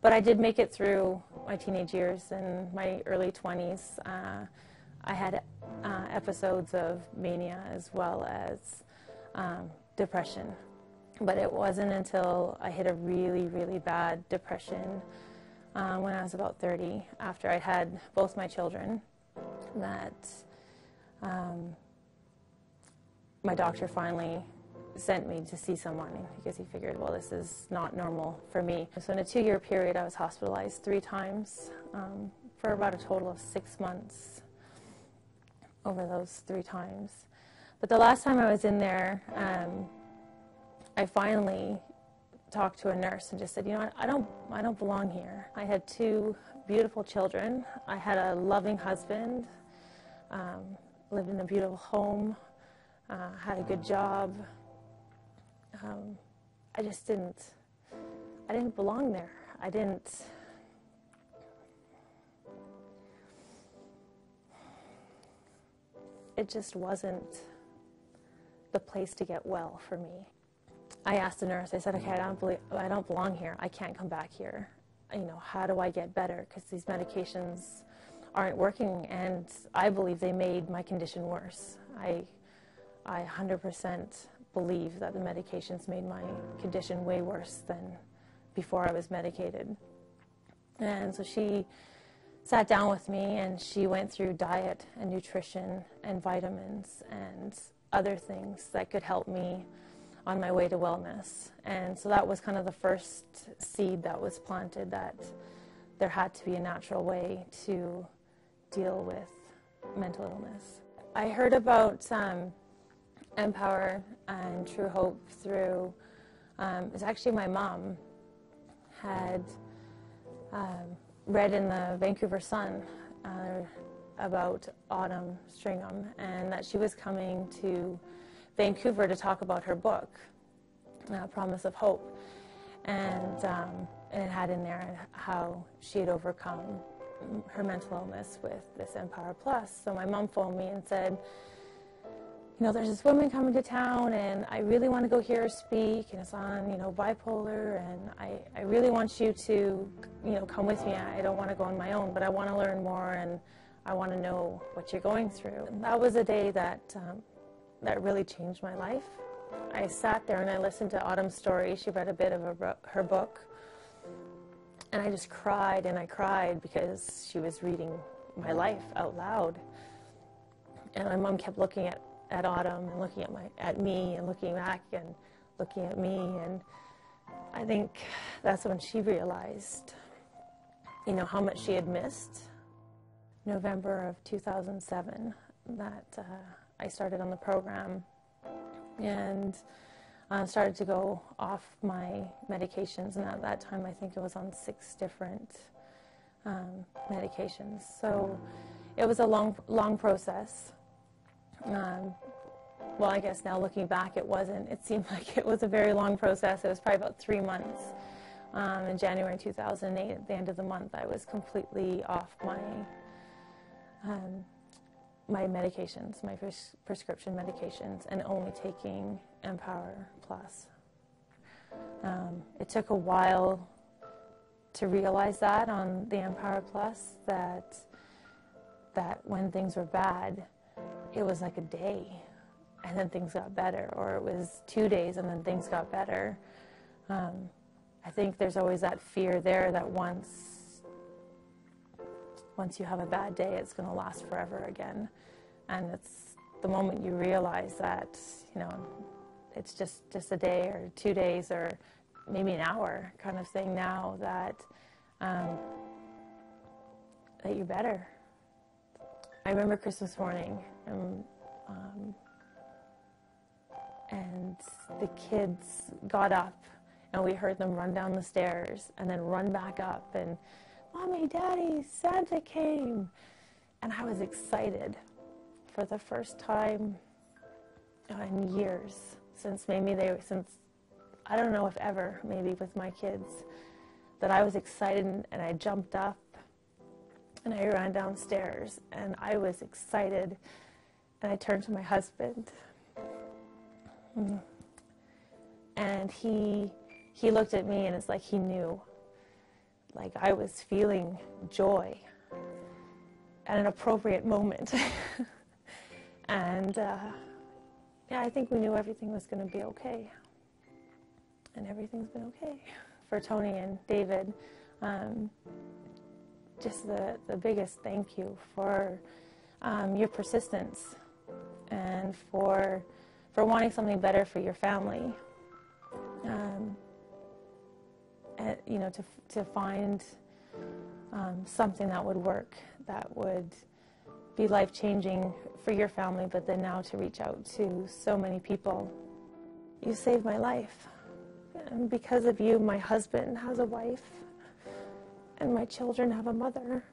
But I did make it through my teenage years and my early 20s. I had episodes of mania as well as depression. But it wasn't until I hit a really, really bad depression when I was about 30, after I had both my children, that my doctor finally sent me to see someone because he figured, well, this is not normal for me. So in a 2-year period, I was hospitalized 3 times for about a total of 6 months over those 3 times. But the last time I was in there, I finally talked to a nurse and just said, you know what, I don't belong here. I had 2 beautiful children. I had a loving husband, lived in a beautiful home, had a good job. I just didn't belong there. It just wasn't the place to get well for me. I asked the nurse, I said, okay, I don't belong here. I can't come back here. You know, how do I get better? Because these medications aren't working, and I believe they made my condition worse. I 100% believe that the medications made my condition way worse than before I was medicated. And so she sat down with me and she went through diet and nutrition and vitamins and other things that could help me on my way to wellness. And so that was kind of the first seed that was planted, that there had to be a natural way to deal with mental illness. I heard about EMPower and True Hope through, it's actually my mom had read in the Vancouver Sun about Autumn Stringham, and that she was coming to Vancouver to talk about her book, Promise of Hope, and it had in there how she had overcome her mental illness with this EMPowerplus. So my mom phoned me and said, you know, there's this woman coming to town and I really want to go hear her speak, and it's on, you know, bipolar, and I really want you to, you know, come with me. I don't want to go on my own, but I want to learn more and I want to know what you're going through. And that was a day that that really changed my life. I sat there and I listened to Autumn's story. She read a bit of her book, and I just cried and I cried because she was reading my life out loud. And my mom kept looking at Autumn and looking at me and looking back and looking at me, and I think that's when she realized, you know, how much she had missed. November of 2007 that I started on the program and started to go off my medications, and at that time I think it was on 6 different medications. So it was a long process. Well, I guess now looking back, it wasn't. It seemed like it was a very long process. It was probably about 3 months. In January 2008, at the end of the month, I was completely off my medications, my prescription medications, and only taking EMPowerplus. It took a while to realize that on the EMPowerplus, that when things were bad, it was like a day and then things got better, or it was 2 days and then things got better. I think there's always that fear there that once you have a bad day, it's going to last forever again. And it's the moment you realize that, you know, it's just a day or 2 days or maybe an hour kind of thing now, that that you're better. I remember Christmas morning, and the kids got up and we heard them run down the stairs and then run back up, and Mommy, Daddy, Santa came. And I was excited for the first time in years, since I don't know if ever, maybe with my kids, that I was excited, and I jumped up and I ran downstairs and I was excited, and I turned to my husband and he looked at me, and it's like he knew, like I was feeling joy at an appropriate moment. And yeah, I think we knew everything was going to be okay. And everything's been okay. For Tony and David, just the biggest thank you for your persistence and for wanting something better for your family. And, you know, to find something that would work, that would be life-changing for your family, but then now to reach out to so many people. You saved my life. And because of you, my husband has a wife, and my children have a mother.